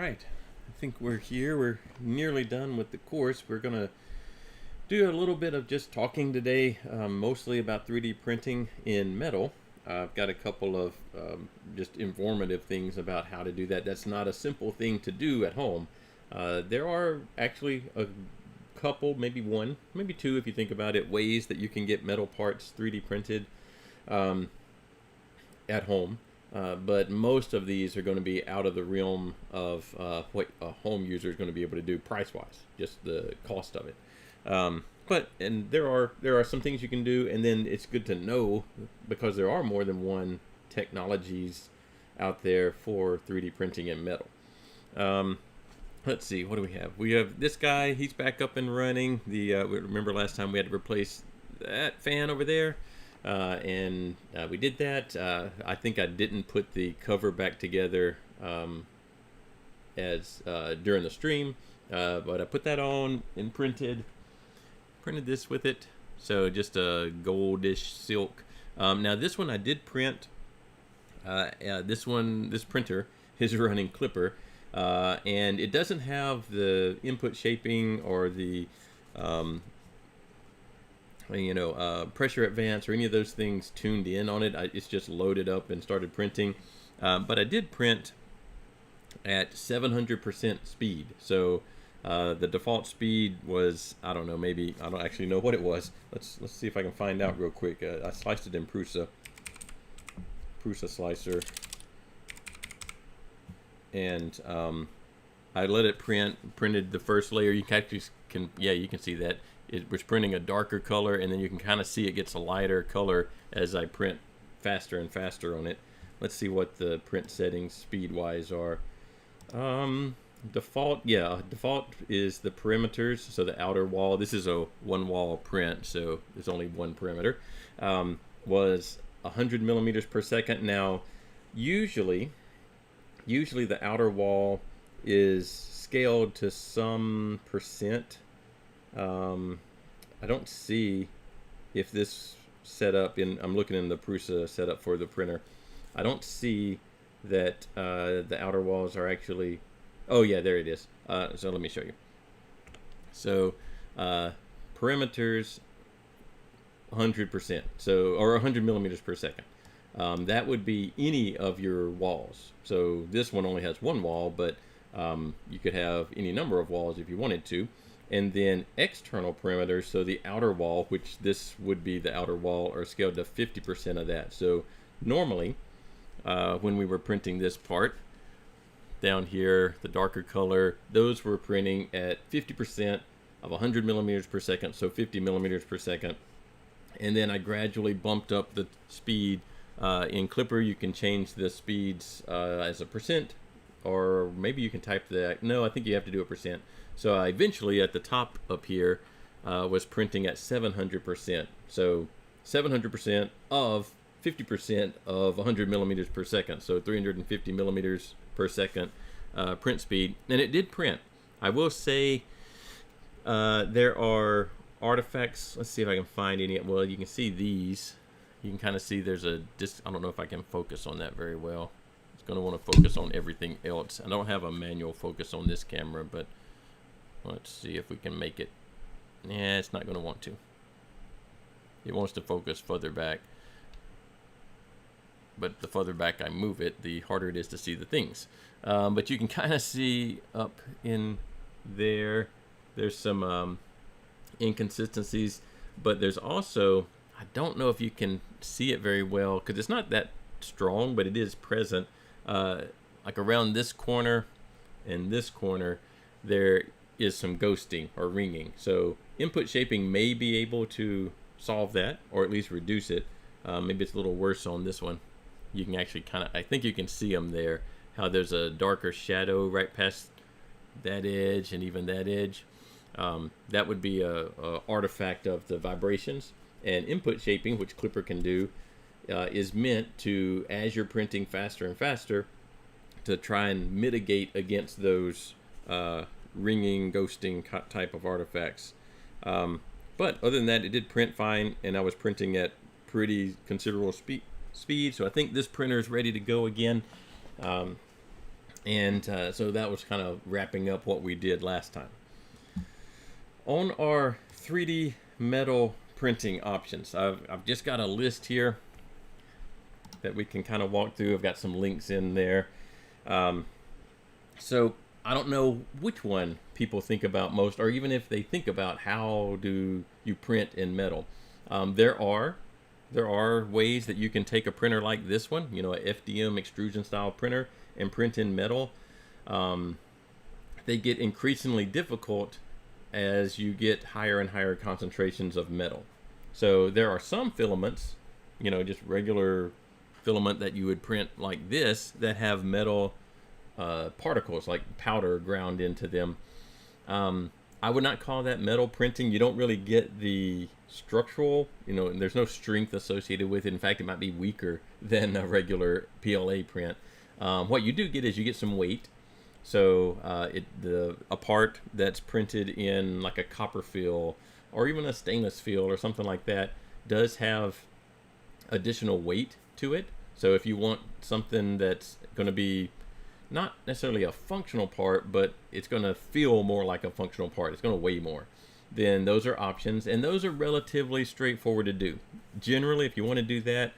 right, I think we're here. We're nearly done with the course. We're going to do a little bit of just talking today, mostly about 3D printing in metal. I've got a couple of just informative things about how to do that. That's not a simple thing to do at home. There are actually a couple, maybe one, maybe two if you think about it, ways that you can get metal parts 3D printed at home. But most of these are going to be out of the realm of what a home user is going to be able to do price-wise, just the cost of it. And there are some things you can do, and then it's good to know because there are more than one technologies out there for 3D printing in metal. Let's see, what do we have? We have this guy. He's back up and running. Remember last time we had to replace that fan over there. We did that. I think I didn't put the cover back together during the stream, but I put that on and printed this with it. So just a goldish silk. Now this one I did print. This printer is running Clipper, and it doesn't have the input shaping or the pressure advance or any of those things tuned in on it. It's just loaded up and started printing. But I did print at 700% speed. So the default speed was, I don't know, maybe, I don't actually know what it was. Let's see if I can find out real quick. I sliced it in Prusa slicer. And I let it printed the first layer. You can see that. It was printing a darker color, and then you can kind of see it gets a lighter color as I print faster and faster on it. Let's see what the print settings speed-wise are. Default is the perimeters, so the outer wall. This is a one-wall print, so there's only one perimeter. Was 100 millimeters per second. Now, usually the outer wall is scaled to some percent. I don't see if this setup I'm looking in the Prusa setup for the printer. I don't see that the outer walls are actually, oh yeah, there it is. So let me show you. So perimeters 100%, or 100 millimeters per second. That would be any of your walls. So this one only has one wall, but you could have any number of walls if you wanted to. And then external perimeters, so the outer wall, which this would be the outer wall, are scaled to 50% of that. So normally, when we were printing this part, down here, the darker color, those were printing at 50% of 100 millimeters per second, so 50 millimeters per second. And then I gradually bumped up the speed. In Clipper, you can change the speeds as a percent, or maybe you can type that. No, I think you have to do a percent. So I eventually, at the top up here, was printing at 700%. So 700% of 50% of 100 millimeters per second. So 350 millimeters per second print speed. And it did print. I will say there are artifacts. Let's see if I can find any. Well, you can see these. You can kind of see there's a I don't know if I can focus on that very well. It's going to want to focus on everything else. I don't have a manual focus on this camera, but let's see if we can make it. Yeah, it's not going to want to. It wants to focus further back. But the further back I move it, the harder it is to see the things. But you can kind of see up in there, there's some inconsistencies. But there's also, I don't know if you can see it very well, because it's not that strong, but it is present. Like around this corner and this corner, there is some ghosting or ringing. So input shaping may be able to solve that, or at least reduce it. Maybe it's a little worse on this one. You can actually I think you can see them there, how there's a darker shadow right past that edge and even that edge. That would be a artifact of the vibrations. And input shaping, which Clipper can do, is meant to, as you're printing faster and faster, to try and mitigate against those ringing, ghosting type of artifacts. But other than that, it did print fine, and I was printing at pretty considerable speed. So I think this printer is ready to go again. And so that was kind of wrapping up what we did last time. On our 3D metal printing options, I've just got a list here that we can kind of walk through. I've got some links in there. So I don't know which one people think about most, or even if they think about how do you print in metal. There are ways that you can take a printer like this one, you know, a FDM extrusion style printer, and print in metal. They get increasingly difficult as you get higher and higher concentrations of metal. So there are some filaments, you know, just regular filament that you would print like this, that have metal particles like powder ground into them. I would not call that metal printing. You don't really get the structural, you know, there's no strength associated with it. In fact, it might be weaker than a regular PLA print. What you do get is you get some weight. So a part that's printed in like a copper fill or even a stainless fill or something like that does have additional weight to it. So if you want something that's going to be not necessarily a functional part, but it's going to feel more like a functional part, it's going to weigh more, then those are options, and those are relatively straightforward to do. Generally, if you want to do that,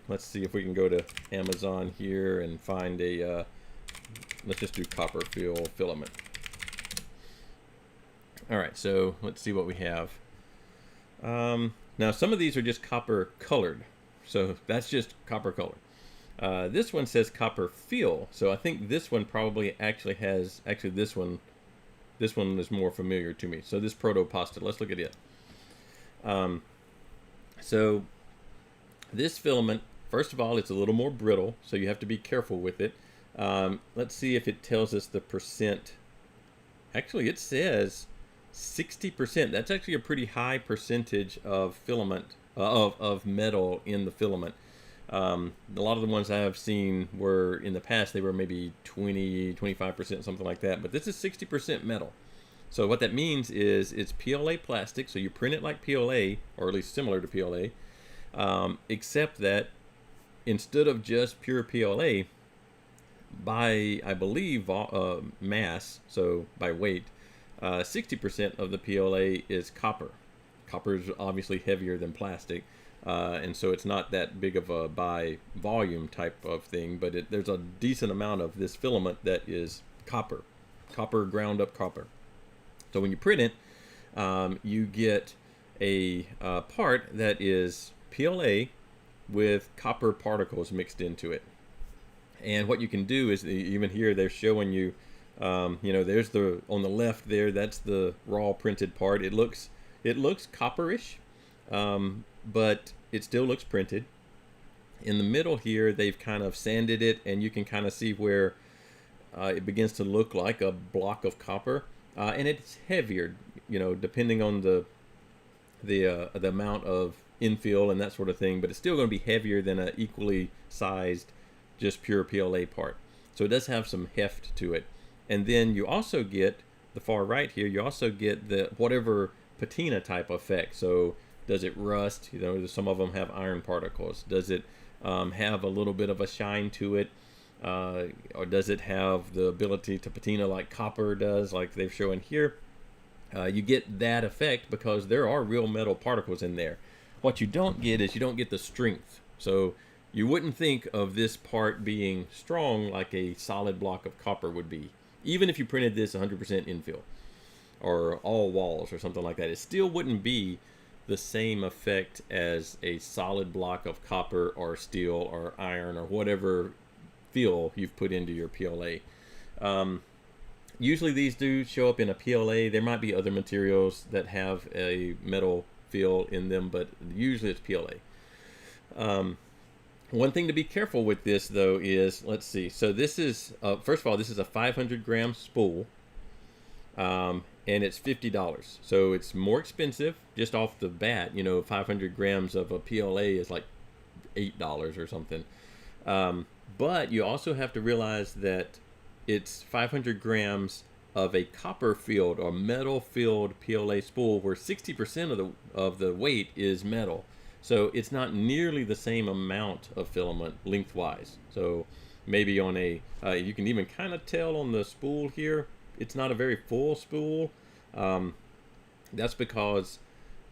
let's see if we can go to Amazon here and find a let's just do copper fill filament. All right, so let's see what we have. Now some of these are just copper colored, so that's just copper color. This one says copper fill, so I think this one probably actually has, this one is more familiar to me. So this protopasta, let's look at it. So this filament, first of all, it's a little more brittle, so you have to be careful with it. Let's see if it tells us the percent. Actually, it says 60%. That's actually a pretty high percentage of filament, of metal in the filament. A lot of the ones I have seen were, in the past, they were maybe 20-25%, something like that, but this is 60% metal. So what that means is it's PLA plastic, so you print it like PLA, or at least similar to PLA, except that instead of just pure PLA, by, I believe, mass, so by weight, 60% of the PLA is copper. Copper is obviously heavier than plastic, and so it's not that big of a by volume type of thing, but there's a decent amount of this filament that is copper ground up copper. So when you print it, you get a part that is PLA with copper particles mixed into it. And what you can do is, even here they're showing you, you know, there's on the left there, that's the raw printed part. It looks copperish, but it still looks printed. In the middle here, they've kind of sanded it, and you can kind of see where it begins to look like a block of copper, and it's heavier, you know, depending on the amount of infill and that sort of thing. But it's still going to be heavier than an equally sized, just pure PLA part. So it does have some heft to it. And then you also get, the far right here, you also get the whatever patina type effect. So does it rust? You know, some of them have iron particles. Does it have a little bit of a shine to it? Or does it have the ability to patina like copper does, like they're showing here? You get that effect because there are real metal particles in there. What you don't get is you don't get the strength. So you wouldn't think of this part being strong like a solid block of copper would be. Even if you printed this 100% infill or all walls or something like that, it still wouldn't be the same effect as a solid block of copper or steel or iron or whatever fill you've put into your PLA. Usually these do show up in a PLA. There might be other materials that have a metal fill in them, but usually it's PLA. One thing to be careful with this, though, is, let's see. So this is, first of all, this is a 500-gram spool, and it's $50. So it's more expensive just off the bat. You know, 500 grams of a PLA is like $8 or something. But you also have to realize that it's 500 grams of a copper-filled or metal-filled PLA spool, where 60% of the weight is metal. So it's not nearly the same amount of filament lengthwise. So maybe on a, you can even kind of tell on the spool here, it's not a very full spool. That's because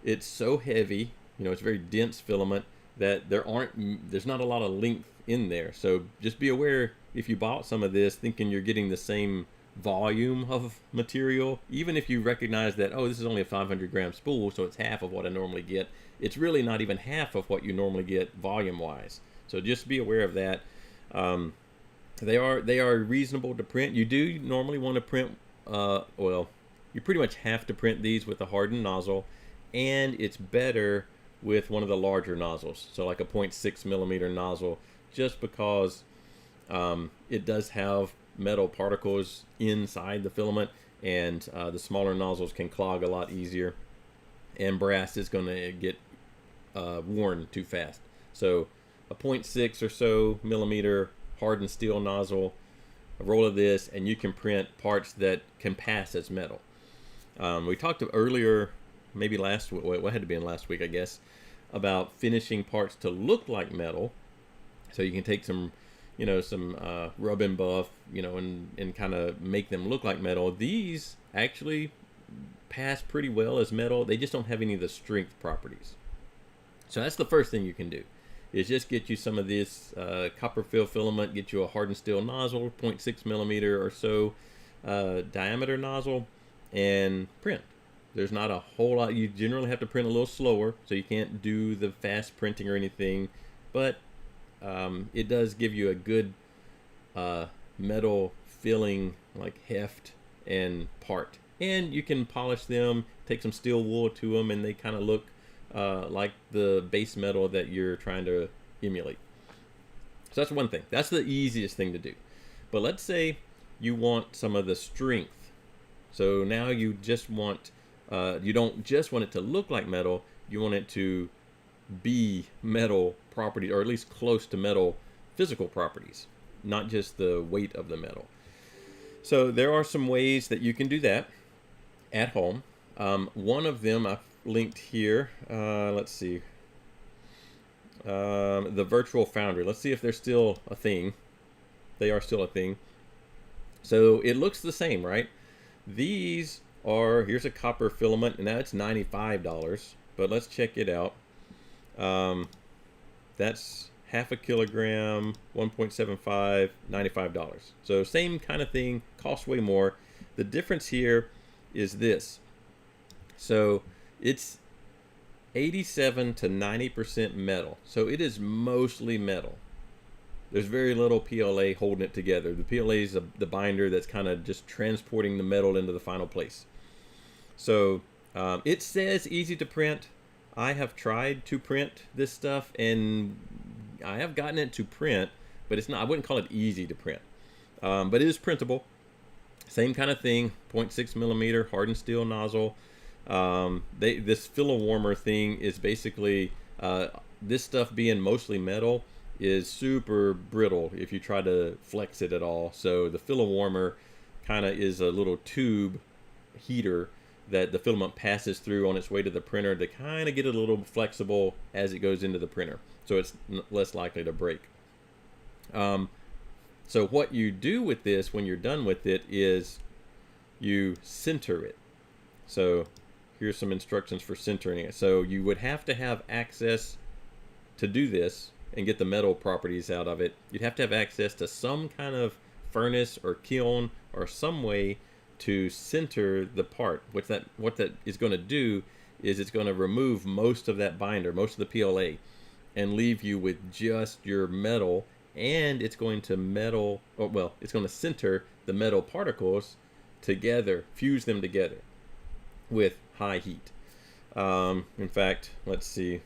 it's so heavy, you know, it's very dense filament that there's not a lot of length in there. So just be aware if you bought some of this thinking you're getting the same volume of material, even if you recognize that, oh, this is only a 500-gram spool, so it's half of what I normally get, it's really not even half of what you normally get volume wise. So just be aware of that. They are reasonable to print. You do normally want to print, well, you pretty much have to print these with a hardened nozzle, and it's better with one of the larger nozzles, so like a 0.6 millimeter nozzle, just because it does have metal particles inside the filament, and the smaller nozzles can clog a lot easier, and brass is going to get worn too fast. So a 0.6 or so millimeter hardened steel nozzle, a roll of this, and you can print parts that can pass as metal. We talked earlier, maybe last week, well, it had to be in last week, I guess, about finishing parts to look like metal. So you can take some, you know, some rub and buff, you know, and kind of make them look like metal. These actually pass pretty well as metal. They just don't have any of the strength properties. So that's the first thing you can do, is just get you some of this copper fill filament, get you a hardened steel nozzle, 0.6 millimeter or so diameter nozzle, and print. There's not a whole lot. You generally have to print a little slower, so you can't do the fast printing or anything, but it does give you a good metal filling, like heft and part. And you can polish them, take some steel wool to them, and they kind of look like the base metal that you're trying to emulate. So that's one thing. That's the easiest thing to do. But let's say you want some of the strength. So now you just want, you don't just want it to look like metal, you want it to be metal property, or at least close to metal physical properties, not just the weight of the metal. So there are some ways that you can do that at home. One of them I've linked here. Let's see. The virtual foundry. Let's see if they're still a thing. They are still a thing. So it looks the same, right? These are, here's a copper filament, and now it's $95, but let's check it out. That's half a kilogram, 1.75, $95. So same kind of thing, costs way more. The difference here is this. So it's 87 to 90% metal. So it is mostly metal. There's very little PLA holding it together. The PLA is the binder that's kind of just transporting the metal into the final place. So it says easy to print. I have tried to print this stuff, and I have gotten it to print, but it's not, I wouldn't call it easy to print. But it is printable. Same kind of thing, 0.6 millimeter hardened steel nozzle. This filler warmer thing is basically, this stuff being mostly metal is super brittle if you try to flex it at all. So the filler warmer kind of is a little tube heater that the filament passes through on its way to the printer to kind of get it a little flexible as it goes into the printer, so it's less likely to break. So what you do with this when you're done with it is you sinter it. So here's some instructions for sintering it. So you would have to have access to do this and get the metal properties out of it. You'd have to have access to some kind of furnace or kiln or some way to sinter the part. What that is going to do is it's going to remove most of that binder, most of the PLA, and leave you with just your metal, and it's going to it's going to sinter the metal particles together, fuse them together with high heat. In fact, let's see,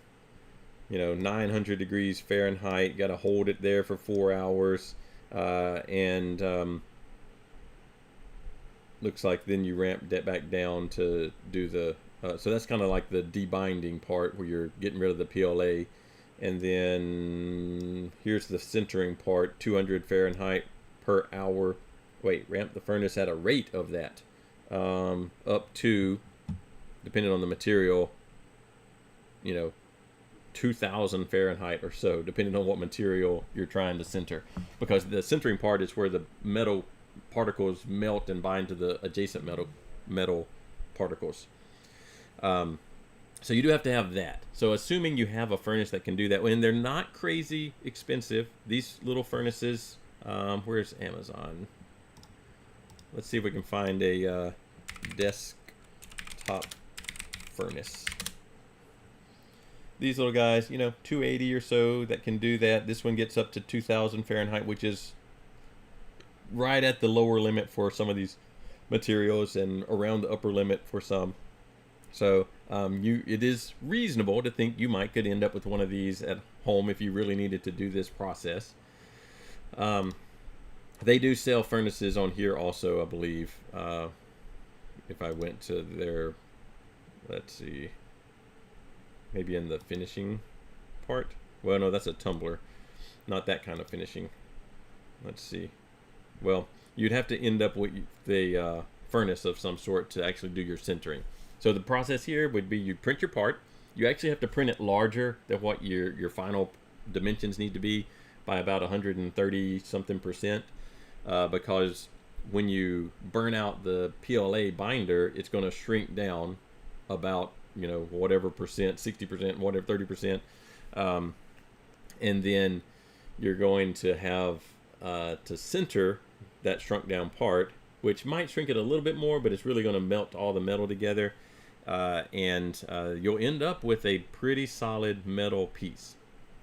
900 degrees Fahrenheit, got to hold it there for 4 hours, and looks like then you ramp that back down to do the so that's kind of like the debinding part where you're getting rid of the PLA. And then here's the sintering part, 200 Fahrenheit per hour. Ramp the furnace at a rate of that, up to, depending on the material, 2000 Fahrenheit or so, depending on what material you're trying to sinter, because the sintering part is where the metal particles melt and bind to the adjacent metal particles. So you do have to have that. So assuming you have a furnace that can do that, and they're not crazy expensive, these little furnaces, where's Amazon? Let's see if we can find a desktop furnace. These little guys, you know, 280 or so that can do that. This one gets up to 2000 Fahrenheit, which is right at the lower limit for some of these materials and around the upper limit for some. So it is reasonable to think you might could end up with one of these at home if you really needed to do this process. They do sell furnaces on here also, I believe. If I went to their, let's see, maybe in the finishing part. Well, no, that's a tumbler, not that kind of finishing. Let's see. Well, you'd have to end up with the furnace of some sort to actually do your sintering. So the process here would be you print your part. You actually have to print it larger than what your final dimensions need to be by about 130 something percent, because when you burn out the PLA binder, it's going to shrink down about, you know, whatever percent, 60%, whatever, 30%, and then you're going to have to sinter that shrunk down part, which might shrink it a little bit more, but it's really going to melt all the metal together, and you'll end up with a pretty solid metal piece.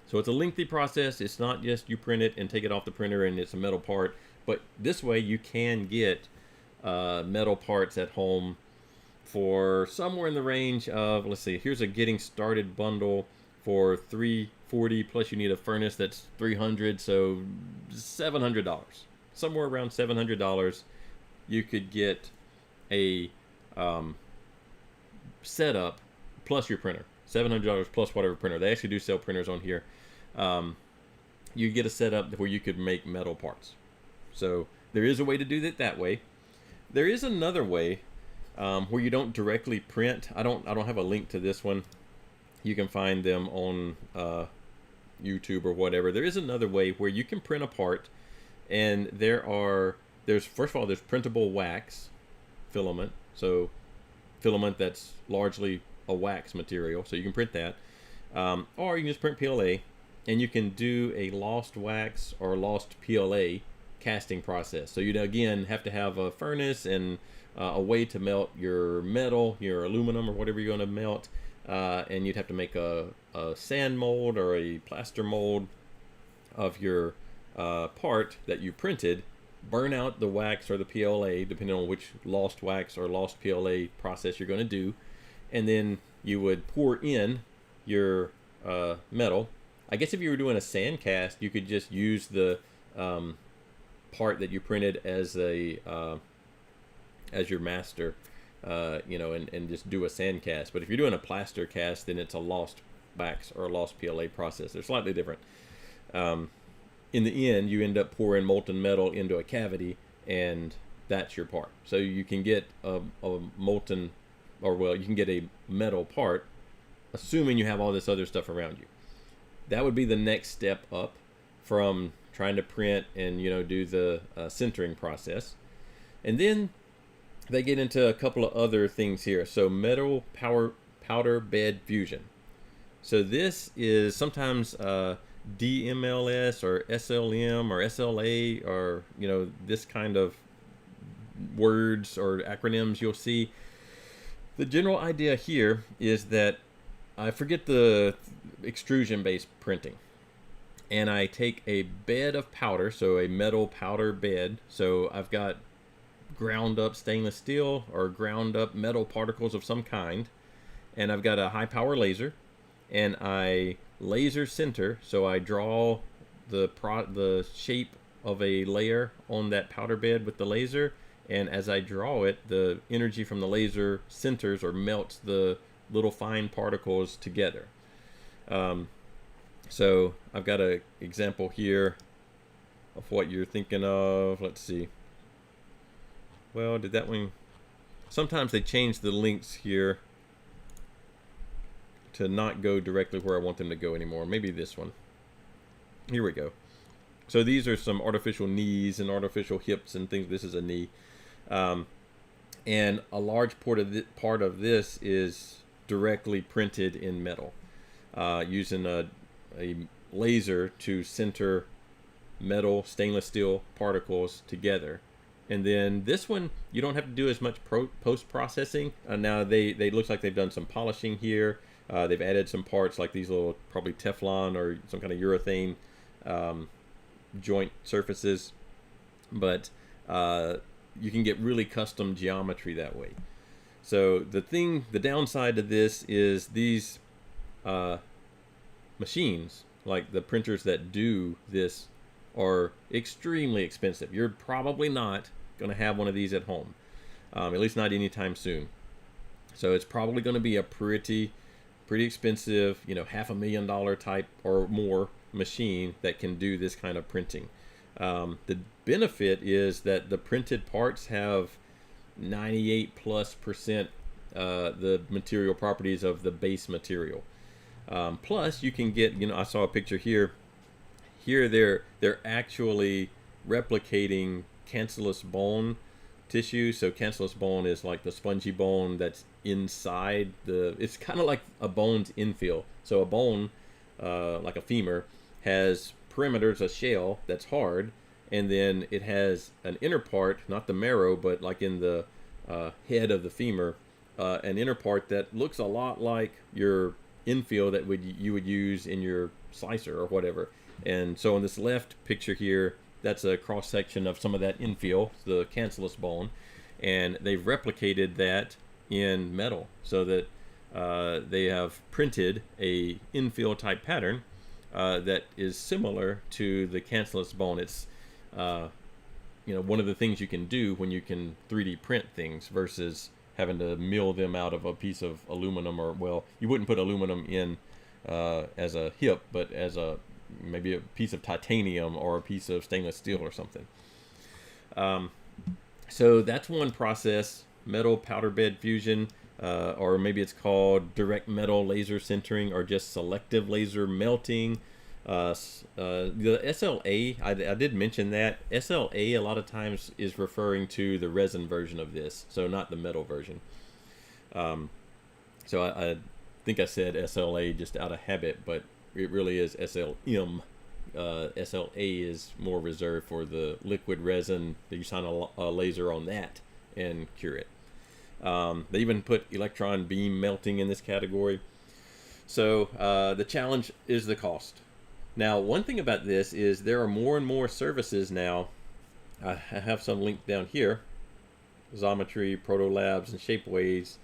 So it's a lengthy process. It's not just you print it and take it off the printer and it's a metal part, but this way you can get metal parts at home for somewhere in the range of, let's see, here's a getting started bundle for $340, plus you need a furnace that's $300, so $700. Somewhere around $700 you could get a setup plus your printer. $700 plus whatever printer. They actually do sell printers on here. You get a setup where you could make metal parts. So there is a way to do it that way. There is another way where you don't directly print. I don't have a link to this one. You can find them on YouTube or whatever. There is another way where you can print a part, and there's first of all, there's printable wax filament. So filament that's largely a wax material, so you can print that, or you can just print PLA, and you can do a lost wax or lost PLA casting process. So you'd again have to have a furnace and a way to melt your metal, your aluminum, or whatever you're going to melt, and you'd have to make a sand mold or a plaster mold of your part that you printed, burn out the wax or the PLA, depending on which lost wax or lost PLA process you're going to do, and then you would pour in your metal. I guess if you were doing a sand cast, you could just use the part that you printed as a as your master, you know, and just do a sand cast. But if you're doing a plaster cast, then it's a lost wax or a lost PLA process. They're slightly different. In the end, you end up pouring molten metal into a cavity, and that's your part. So you can get a molten, or well, you can get a metal part, assuming you have all this other stuff around you. That would be the next step up from trying to print and, you know, do the sintering process. And then they get into a couple of other things here. So metal powder bed fusion. So this is sometimes DMLS or SLM or SLA, or, you know, this kind of words or acronyms you'll see. The general idea here is that I forget the extrusion based printing, and I take a bed of powder, so a metal powder bed. So I've got ground up stainless steel or ground up metal particles of some kind, and I've got a high power laser, and I laser sinter. So I draw the shape of a layer on that powder bed with the laser, and as I draw it, the energy from the laser sinters or melts the little fine particles together. So I've got an example here of what you're thinking of. Let's see. Well, did that one? Sometimes they change the links here. to not go directly where I want them to go anymore. Maybe this one. Here we go. So these are some artificial knees and artificial hips and things. This is a knee. And a large part of this is directly printed in metal, using a laser to sinter metal, stainless steel particles together. And then this one, you don't have to do as much post-processing. Now they looks like they've done some polishing here. They've added some parts like these little probably Teflon or some kind of urethane joint surfaces. But you can get really custom geometry that way. So the downside to this is these machines, like the printers that do this, are extremely expensive. You're probably not going to have one of these at home, at least not anytime soon. So it's probably going to be a pretty expensive, you know, $500,000 type or more machine that can do this kind of printing. The benefit is that the printed parts have 98+% the material properties of the base material. Plus, you can get, you know, I saw a picture here. Here they're actually replicating cancellous bone tissue. So cancellous bone is like the spongy bone that's inside it's kind of like a bone's infill. So a bone, like a femur, has perimeters, a shell that's hard, and then it has an inner part, not the marrow, but like in the head of the femur, an inner part that looks a lot like your infill that you would use in your slicer or whatever. And so in this left picture here, that's a cross section of some of that infill, the cancellous bone, and they've replicated that in metal so that they have printed a infill type pattern that is similar to the cancellous bone. It's you know, one of the things you can do when you can 3D print things versus having to mill them out of a piece of aluminum, or, well, you wouldn't put aluminum in as a hip, but as maybe a piece of titanium or a piece of stainless steel or something. So that's one process, metal powder bed fusion, or maybe it's called direct metal laser sintering, or just selective laser melting. The SLA, I did mention that. SLA a lot of times is referring to the resin version of this, so not the metal version. So I think I said SLA just out of habit, but it really is SLM. SLA is more reserved for the liquid resin that you shine a laser on that and cure it. They even put electron beam melting in this category. So the challenge is the cost. Now, one thing about this is there are more and more services now. I have some linked down here. Xometry, Proto Labs, and Shapeways,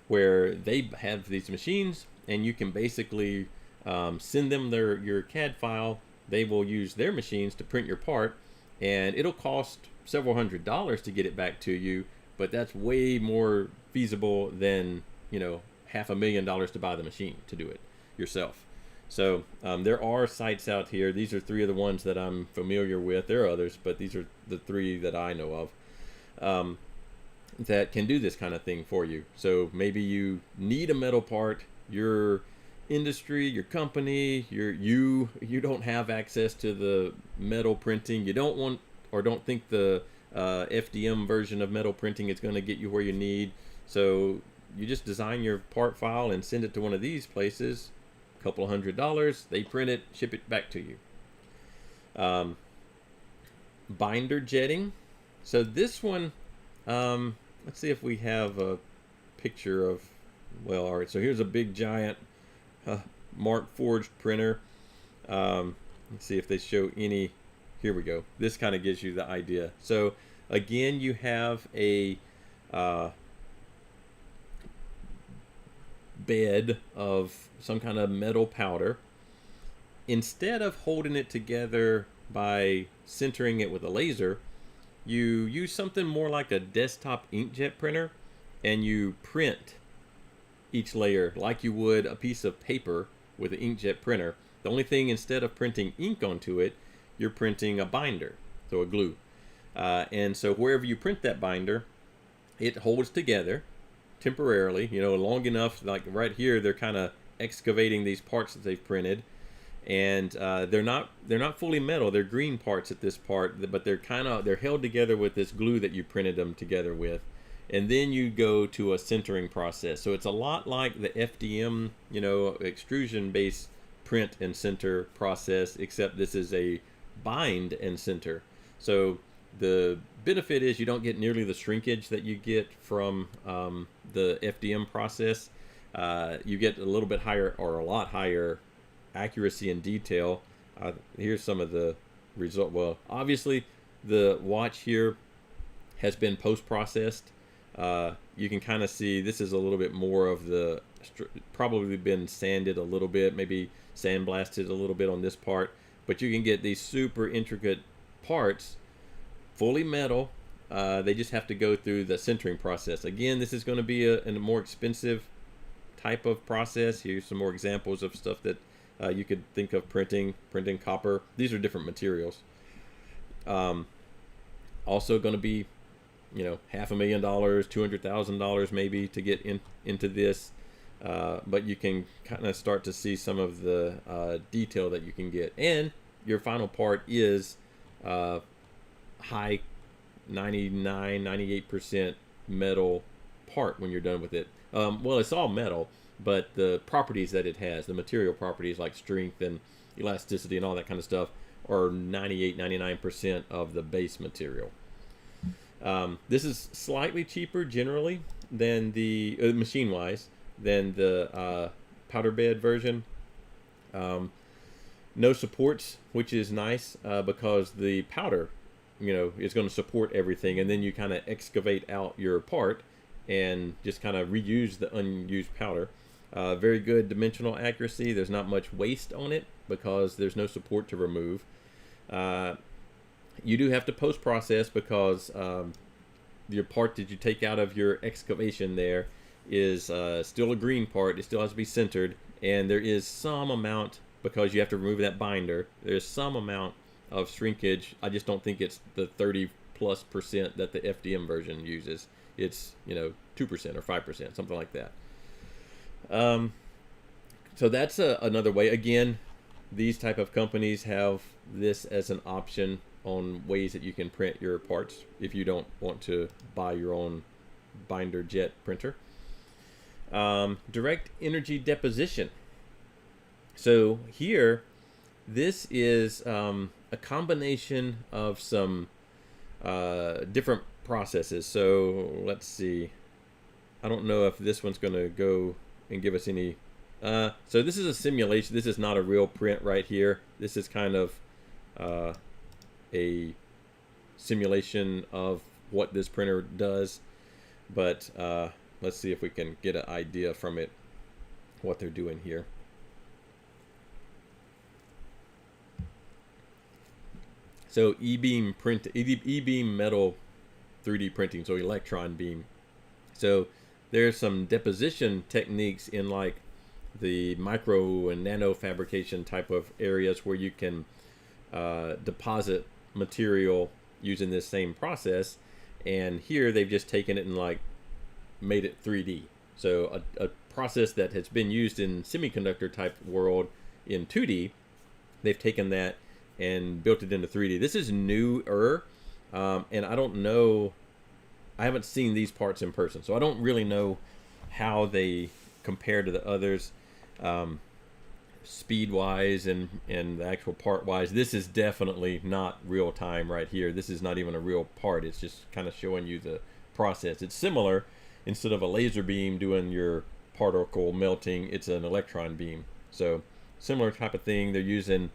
where they have these machines, and you can basically send them your CAD file. They will use their machines to print your part, and it'll cost several $100s to get it back to you, but that's way more feasible than, you know, $500,000 to buy the machine to do it yourself. So there are sites out here. These are three of the ones that I'm familiar with. There are others, but these are the three that I know of that can do this kind of thing for you. So maybe you need a metal part, your industry, your company, you don't have access to the metal printing. You don't want or don't think the FDM version of metal printing is going to get you where you need. So you just design your part file and send it to one of these places. Couple $100, they print it, ship it back to you. Binder jetting. So this one, let's see if we have a picture of, well, all right, so here's a big giant Mark forged printer. Let's see if they show any. Here we go. This kind of gives you the idea. So again, you have a bed of some kind of metal powder. Instead of holding it together by sintering it with a laser, you use something more like a desktop inkjet printer, and you print each layer like you would a piece of paper with an inkjet printer. The only thing, instead of printing ink onto it, you're printing a binder, so a glue. And so wherever you print that binder, it holds together temporarily, you know, long enough, like right here, they're kind of excavating these parts that they've printed, and they're not fully metal. They're green parts at this part, but they're held together with this glue that you printed them together with, and then you go to a sintering process. So it's a lot like the FDM, extrusion based print and sinter process, except this is a bind and sinter. So the benefit is you don't get nearly the shrinkage that you get from the FDM process. You get a little bit higher, or a lot higher, accuracy and detail. Here's some of the result. Well, obviously the watch here has been post-processed. You can kind of see this is a little bit more of the, probably been sanded a little bit, maybe sandblasted a little bit on this part, but you can get these super intricate parts fully metal. They just have to go through the sintering process. Again, this is going to be a more expensive type of process. Here's some more examples of stuff that you could think of printing copper. These are different materials. Also going to be, $500,000, $200,000 maybe to get into this. But you can kind of start to see some of the detail that you can get. And your final part is high 99, 98% metal part when you're done with it. Well, it's all metal, but the properties that it has, the material properties like strength and elasticity and all that kind of stuff, are 98, 99% of the base material. This is slightly cheaper generally than the machine-wise than the powder bed version. No supports, which is nice because the powder, is going to support everything, and then you kind of excavate out your part and just kind of reuse the unused powder. Very good dimensional accuracy. There's not much waste on it because there's no support to remove. You do have to post-process because your part that you take out of your excavation there is still a green part. It still has to be sintered, and there is some amount, because you have to remove that binder, there's some amount of shrinkage. I just don't think it's the 30+% that the FDM version uses. It's 2% or 5%, something like that. So that's another way. Again, these type of companies have this as an option on ways that you can print your parts if you don't want to buy your own binder jet printer. Direct energy deposition. So here, this is a combination of some different processes. So let's see. I don't know if this one's going to go and give us any. So this is a simulation. This is not a real print right here. This is kind of a simulation of what this printer does. But let's see if we can get an idea from it what they're doing here. So E-beam metal 3D printing, so electron beam. So there's some deposition techniques in like the micro and nano fabrication type of areas where you can deposit material using this same process. And here they've just taken it and like made it 3D. So a process that has been used in semiconductor type world in 2D, they've taken that and built it into 3D. This is newer, and I don't know, I haven't seen these parts in person, so I don't really know how they compare to the others, speed-wise and the actual part-wise. This is definitely not real-time right here. This is not even a real part. It's just kind of showing you the process. It's similar. Instead of a laser beam doing your particle melting, it's an electron beam. So similar type of thing. They're using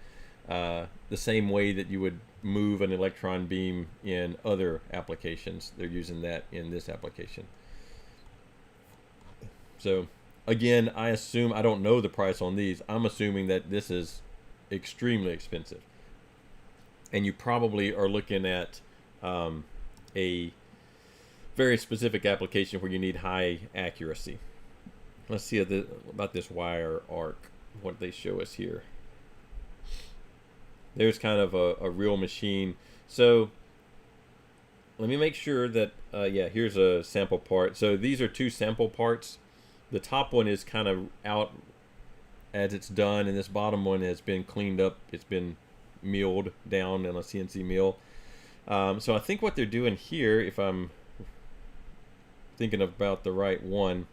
the same way that you would move an electron beam in other applications. They're using that in this application. So again, I assume, I don't know the price on these. I'm assuming that this is extremely expensive. And you probably are looking at a very specific application where you need high accuracy. Let's see about this wire arc, what they show us here. There's kind of a real machine. So let me make sure that, yeah, here's a sample part. So these are two sample parts. The top one is kind of out as it's done, and this bottom one has been cleaned up. It's been milled down in a CNC mill. So I think what they're doing here, if I'm thinking about the right one,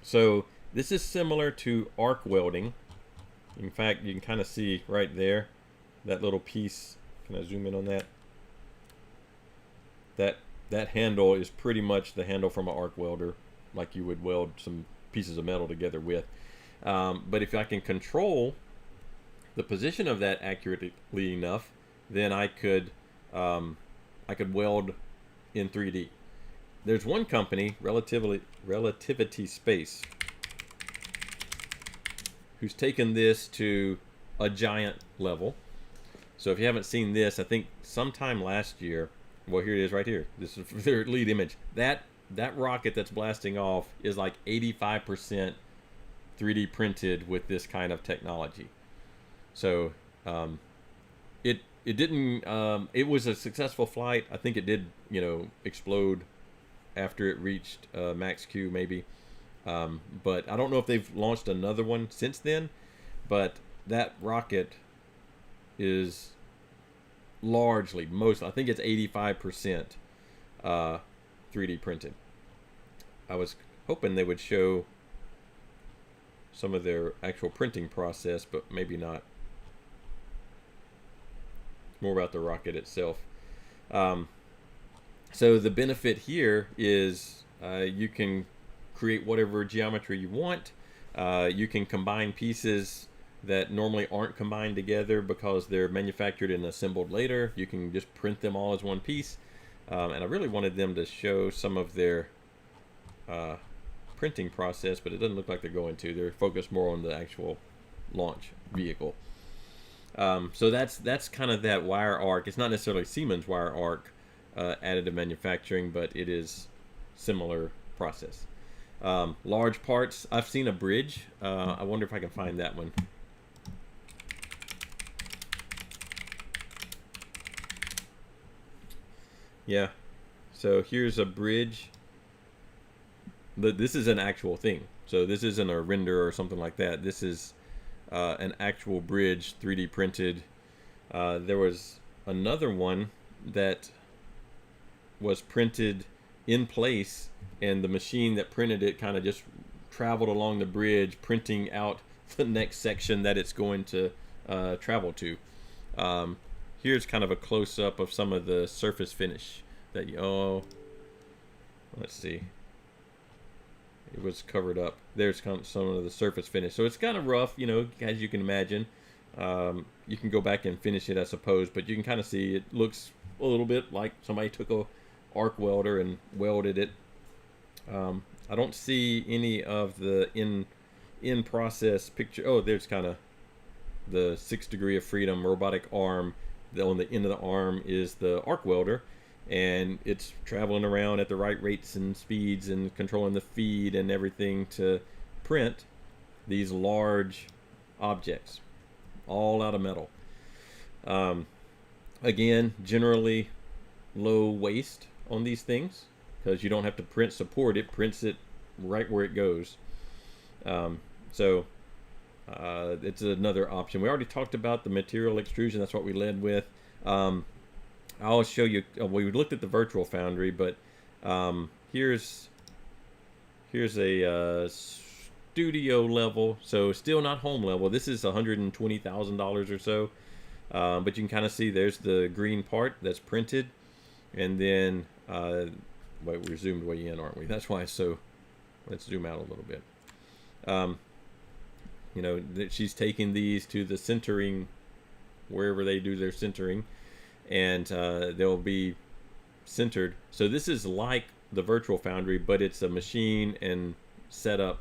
so this is similar to arc welding. In fact, you can kind of see right there, that little piece. Can I zoom in on that? That handle is pretty much the handle from an arc welder, like you would weld some pieces of metal together with. But if I can control the position of that accurately enough, then I could weld in 3D. There's one company, Relativity Space, who's taken this to a giant level. So if you haven't seen this, I think sometime last year, well, here it is right here. This is their lead image. That rocket that's blasting off is like 85% 3D printed with this kind of technology. So it didn't. It was a successful flight. I think it did, explode after it reached max Q maybe. But I don't know if they've launched another one since then. But that rocket is largely, I think it's 85% 3D printed. I was hoping they would show some of their actual printing process, but maybe not. More about the rocket itself. So the benefit here is you can create whatever geometry you want. You can combine pieces that normally aren't combined together because they're manufactured and assembled later. You can just print them all as one piece. And I really wanted them to show some of their printing process, but it doesn't look like they're going to. They're focused more on the actual launch vehicle. So that's kind of that wire arc. It's not necessarily Siemens wire arc additive manufacturing, but it is similar process. Large parts. I've seen a bridge. I wonder if I can find that one. Yeah. So here's a bridge. This is an actual thing. So this isn't a render or something like that. This is an actual bridge, 3D printed. There was another one that was printed in place, and the machine that printed it kind of just traveled along the bridge, printing out the next section that it's going to travel to. Here's kind of a close-up of some of the surface finish that let's see. It was covered up. There's some of the surface finish. So it's kind of rough, as you can imagine. You can go back and finish it, I suppose, but you can kind of see it looks a little bit like somebody took a arc welder and welded it. I don't see any of the in process picture. Oh, there's kind of the 6 degree of freedom robotic arm. On the end of the arm is the arc welder, and it's traveling around at the right rates and speeds and controlling the feed and everything to print these large objects, all out of metal. Again, generally low waste on these things because you don't have to print support. It prints it right where it goes. So it's another option. We already talked about the material extrusion. That's what we led with. I'll show you. We looked at the virtual foundry, but here's a studio level. So still not home level. This is $120,000 or so. But you can kind of see there's the green part that's printed, and then wait, we're zoomed way in, aren't we? That's why. So let's zoom out a little bit. She's taking these to the sintering, wherever they do their sintering, and they'll be sintered. So this is like the virtual foundry, but it's a machine and setup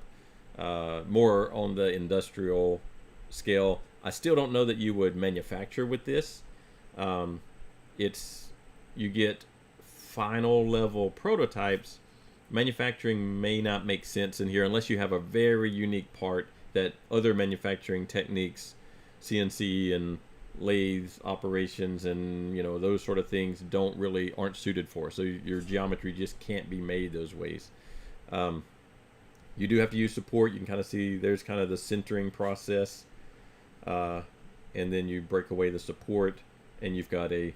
more on the industrial scale. I still don't know that you would manufacture with this. You get final level prototypes. Manufacturing may not make sense in here unless you have a very unique part that other manufacturing techniques, CNC and lathe operations and those sort of things aren't suited for. So your geometry just can't be made those ways. You do have to use support. You can kind of see there's kind of the sintering process, and then you break away the support, and you've got a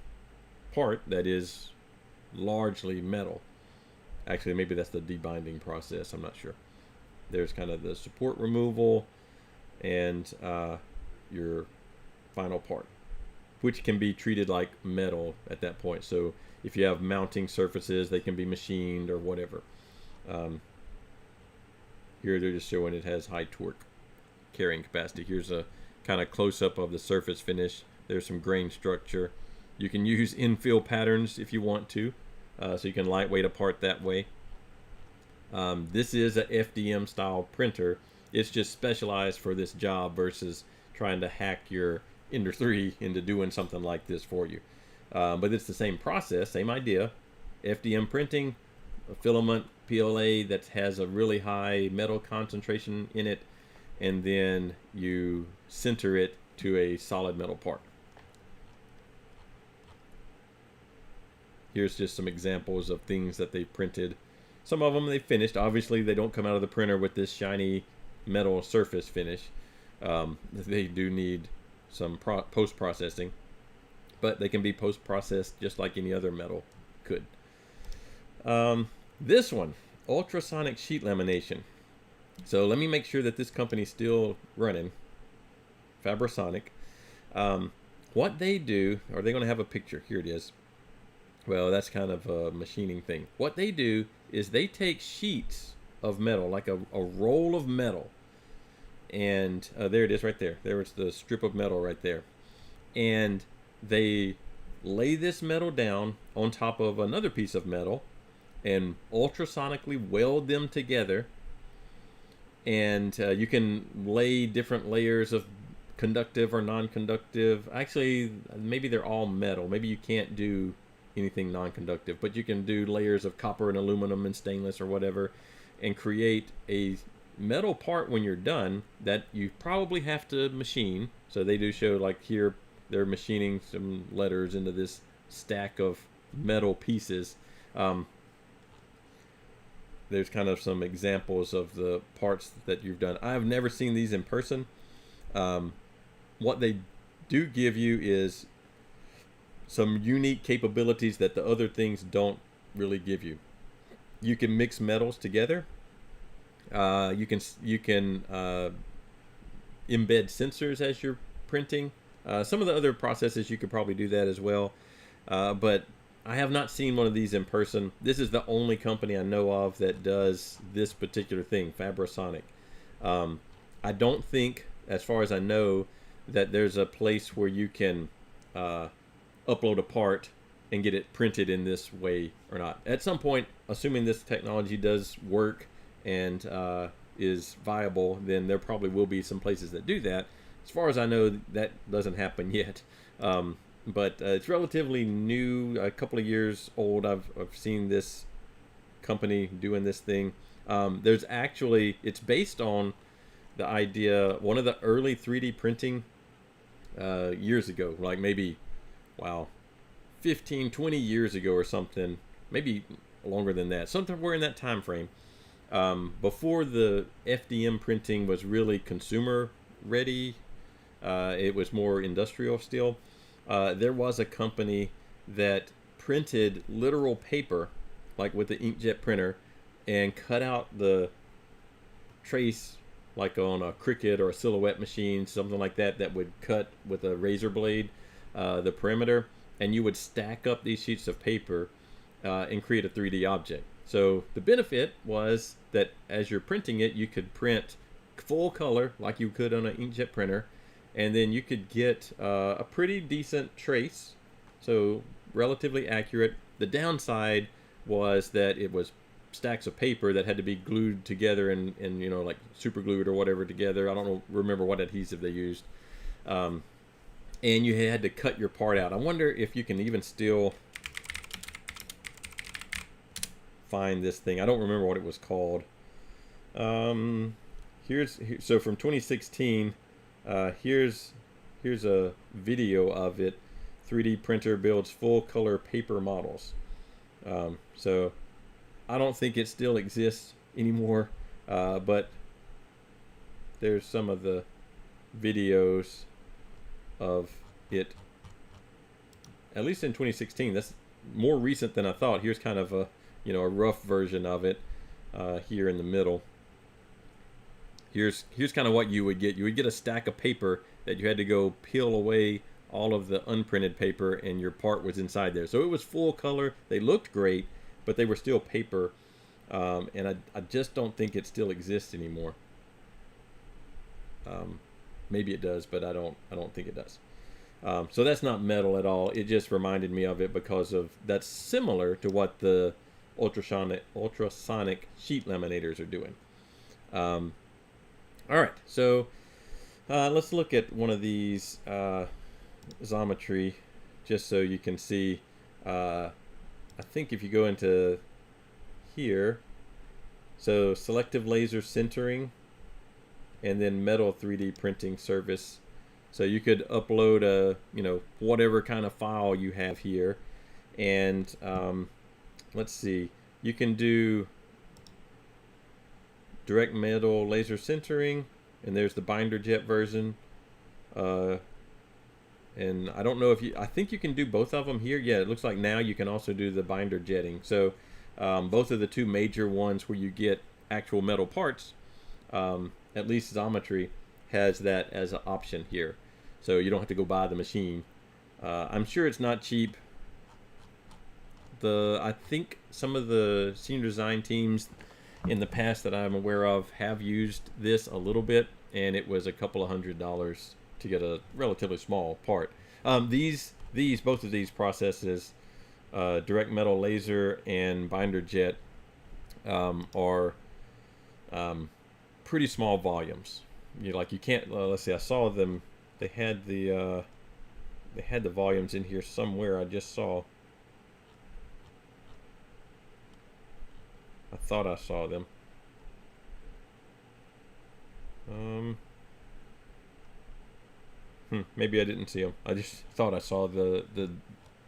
part that is largely metal. Actually, maybe that's the debinding process. I'm not sure. There's kind of the support removal and your final part, which can be treated like metal at that point. So if you have mounting surfaces, they can be machined or whatever. Here they're just showing it has high torque carrying capacity. Here's a kind of close-up of the surface finish. There's some grain structure. You can use infill patterns if you want to, so you can lightweight a part that way. This is a FDM style printer. It's just specialized for this job versus trying to hack your Ender 3 into doing something like this for you. But it's the same process, same idea. FDM printing, a filament PLA that has a really high metal concentration in it, and then you sinter it to a solid metal part. Here's just some examples of things that they printed. Some of them they finished. Obviously, they don't come out of the printer with this shiny metal surface finish. They do need some post-processing, but they can be post-processed just like any other metal could. This one, ultrasonic sheet lamination. So let me make sure that this company's still running. Fabrication. What they do, are they going to have a picture? Here it is. Well, that's kind of a machining thing. What they do is they take sheets of metal, like a roll of metal, and there it is right there. There's the strip of metal right there. And they lay this metal down on top of another piece of metal and ultrasonically weld them together. And you can lay different layers of conductive or non-conductive. Actually, maybe they're all metal. Maybe you can't do anything non-conductive, but you can do layers of copper and aluminum and stainless or whatever, and create a metal part when you're done that you probably have to machine. So they do show, like here, they're machining some letters into this stack of metal pieces. There's kind of some examples of the parts that you've done. I've never seen these in person. What they do give you is some unique capabilities that the other things don't really give you. You can mix metals together. You can embed sensors as you're printing. Some of the other processes you could probably do that as well, but I have not seen one of these in person. This is the only company I know of that does this particular thing, Fabrication. I don't think, as far as I know, that there's a place where you can upload a part and get it printed in this way or not. At some point, assuming this technology does work and is viable, then there probably will be some places that do that. As far as I know, that doesn't happen yet. But it's relatively new, a couple of years old. I've seen this company doing this thing. There's actually, it's based on the idea, one of the early 3D printing years ago, like maybe, wow, 15, 20 years ago or something, maybe longer than that, somewhere in that time frame, before the FDM printing was really consumer ready. It was more industrial still. There was a company that printed literal paper, like with the inkjet printer, and cut out the trace, like on a Cricut or a Silhouette machine, something like that, that would cut with a razor blade the perimeter, and you would stack up these sheets of paper and create a 3D object. So the benefit was that as you're printing it, you could print full color like you could on an inkjet printer, and then you could get a pretty decent trace, so relatively accurate. The downside was that it was stacks of paper that had to be glued together and you know, like super glued or whatever together. I don't remember what adhesive they used. And you had to cut your part out. I wonder if you can even still find this thing. I don't remember what it was called. So from 2016, here's a video of it. 3D printer builds full color paper models. So I don't think it still exists anymore. But there's some of the videos of it, at least in 2016. That's more recent than I thought. Here's kind of a, you know, a rough version of it here in the middle. Here's kind of what you would get. You would get a stack of paper that you had to go peel away all of the unprinted paper, and your part was inside there. So it was full color. They looked great, but they were still paper. And I just don't think it still exists anymore. Maybe it does, but I don't think it does. So that's not metal at all. It just reminded me of it because of that's similar to what the ultrasonic sheet laminators are doing. All right, so let's look at one of these Xometry, just so you can see. I think if you go into here, so selective laser sintering, and then metal 3D printing service. So you could upload a, you know, whatever kind of file you have here, and let's see, you can do direct metal laser sintering, and there's the binder jet version. And I don't know if you, I think you can do both of them here. Yeah, it looks like now you can also do the binder jetting. So both of the two major ones where you get actual metal parts, at least Xometry has that as an option here. So you don't have to go buy the machine. I'm sure it's not cheap. I think some of the senior design teams in the past that I'm aware of have used this a little bit, and it was a couple of $100s to get a relatively small part. Both of these processes, direct metal laser and binder jet, are pretty small volumes. You can't. Let's see. I saw them. They had the volumes in here somewhere. I just saw. I thought I saw them. Maybe I didn't see them. I just thought I saw the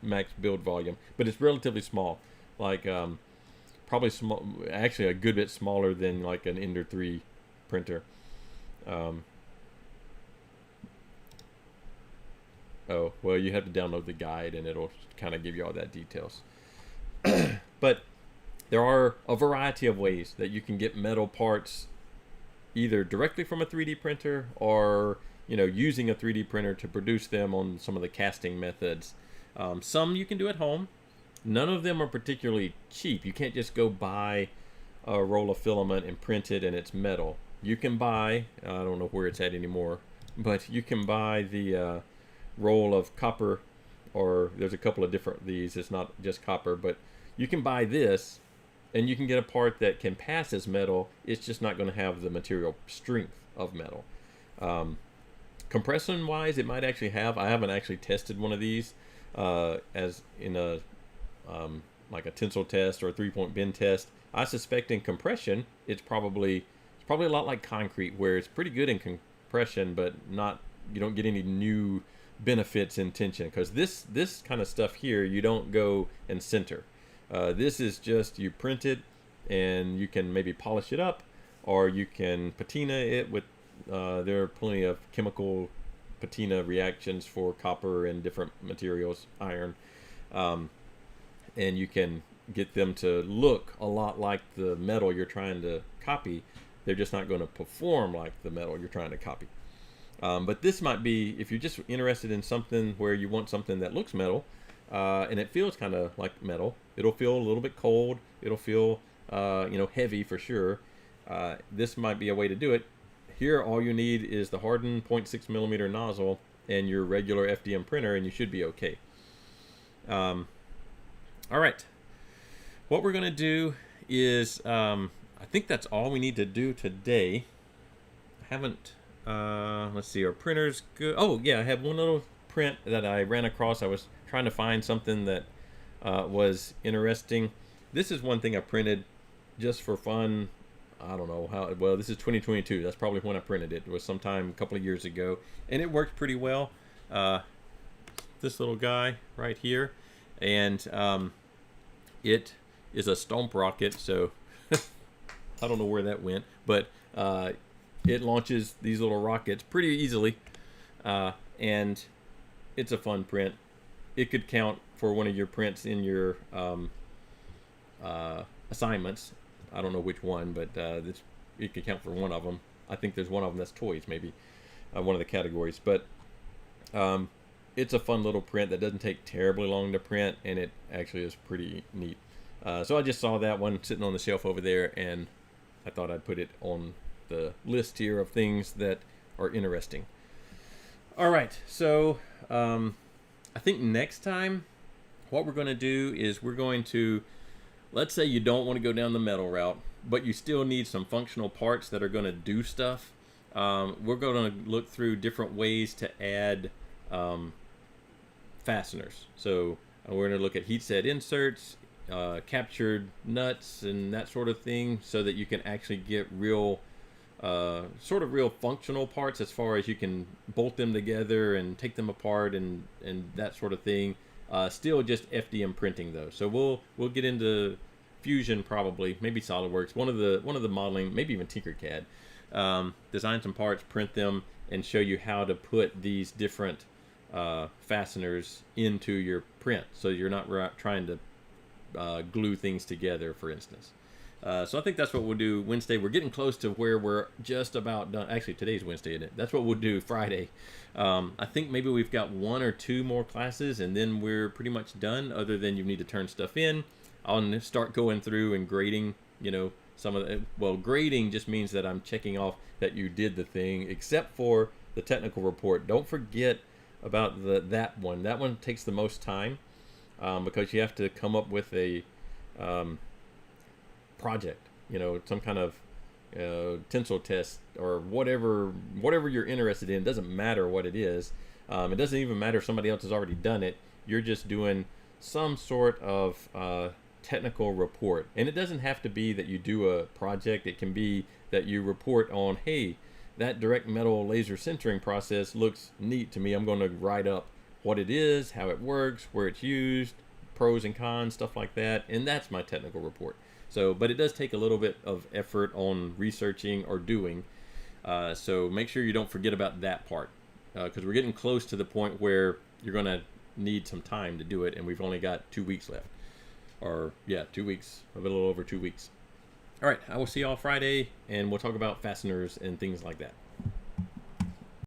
max build volume, but it's relatively small. Like probably small. Actually, a good bit smaller than like an Ender 3 printer. Oh well, you have to download the guide, and it'll kind of give you all that details. But there are a variety of ways that you can get metal parts, either directly from a 3D printer or, you know, using a 3D printer to produce them on some of the casting methods. Some you can do at home. None of them are particularly cheap. You can't just go buy a roll of filament and print it and it's metal. You can buy, I don't know where it's at anymore, but you can buy the roll of copper, or there's a couple of different these. It's not just copper, but you can buy this and you can get a part that can pass as metal. It's just not going to have the material strength of metal. Compression wise, it might actually have. I haven't actually tested one of these as in a like a tensile test or a 3-point bend test. I suspect in compression it's probably a lot like concrete, where it's pretty good in compression, but not, you don't get any new benefits in tension, because this kind of stuff here you don't go and center. This is just, you print it and you can maybe polish it up, or you can patina it with there are plenty of chemical patina reactions for copper and different materials, iron, and you can get them to look a lot like the metal you're trying to copy. They're just not going to perform like the metal you're trying to copy. But this might be, if you're just interested in something where you want something that looks metal, and it feels kind of like metal. It'll feel a little bit cold. It'll feel, heavy for sure. This might be a way to do it. Here, all you need is the hardened 0.6 millimeter nozzle and your regular FDM printer, and you should be okay. All right. What we're going to do is, I think that's all we need to do today. I haven't, let's see, our printer's good. Oh, yeah, I have one little print that I ran across. I was trying to find something that was interesting. This is one thing I printed just for fun. I don't know how, well, this is 2022. That's probably when I printed it. It was sometime a couple of years ago, and it worked pretty well. This little guy right here, and it is a stomp rocket, so I don't know where that went, but it launches these little rockets pretty easily, and it's a fun print. It could count for one of your prints in your assignments. I don't know which one, but it could count for one of them. I think there's one of them that's toys, maybe one of the categories. But it's a fun little print that doesn't take terribly long to print, and it actually is pretty neat. So I just saw that one sitting on the shelf over there, and I thought I'd put it on the list here of things that are interesting. All right, so I think next time what we're going to do is we're going to, let's say you don't want to go down the metal route, but you still need some functional parts that are going to do stuff. We're going to look through different ways to add fasteners. So we're going to look at heat set inserts, captured nuts, and that sort of thing, so that you can actually get real sort of real functional parts, as far as you can bolt them together and take them apart and that sort of thing. Still just FDM printing though. So we'll get into Fusion, probably, maybe SolidWorks, one of the modeling, maybe even Tinkercad. Design some parts, print them, and show you how to put these different fasteners into your print, so you're not trying to glue things together, for instance. So I think that's what we'll do Wednesday. We're getting close to where we're just about done. Actually, today's Wednesday, isn't it? That's what we'll do Friday. I think maybe we've got 1 or 2 more classes, and then we're pretty much done, other than you need to turn stuff in. I'll start going through and grading, some of the, well, grading just means that I'm checking off that you did the thing, except for the technical report. Don't forget about that one. That one takes the most time, because you have to come up with a project, some kind of tensile test or whatever you're interested in. It doesn't matter what it is. It doesn't even matter if somebody else has already done it. You're just doing some sort of technical report, and it doesn't have to be that you do a project. It can be that you report on, hey, that direct metal laser sintering process looks neat to me. I'm going to write up what it is, how it works, where it's used, pros and cons, stuff like that, and that's my technical report. So, but it does take a little bit of effort on researching or doing, so make sure you don't forget about that part, because we're getting close to the point where you're going to need some time to do it, and we've only got 2 weeks left. Or, yeah, 2 weeks, a little over 2 weeks. All right, I will see y'all Friday, and we'll talk about fasteners and things like that.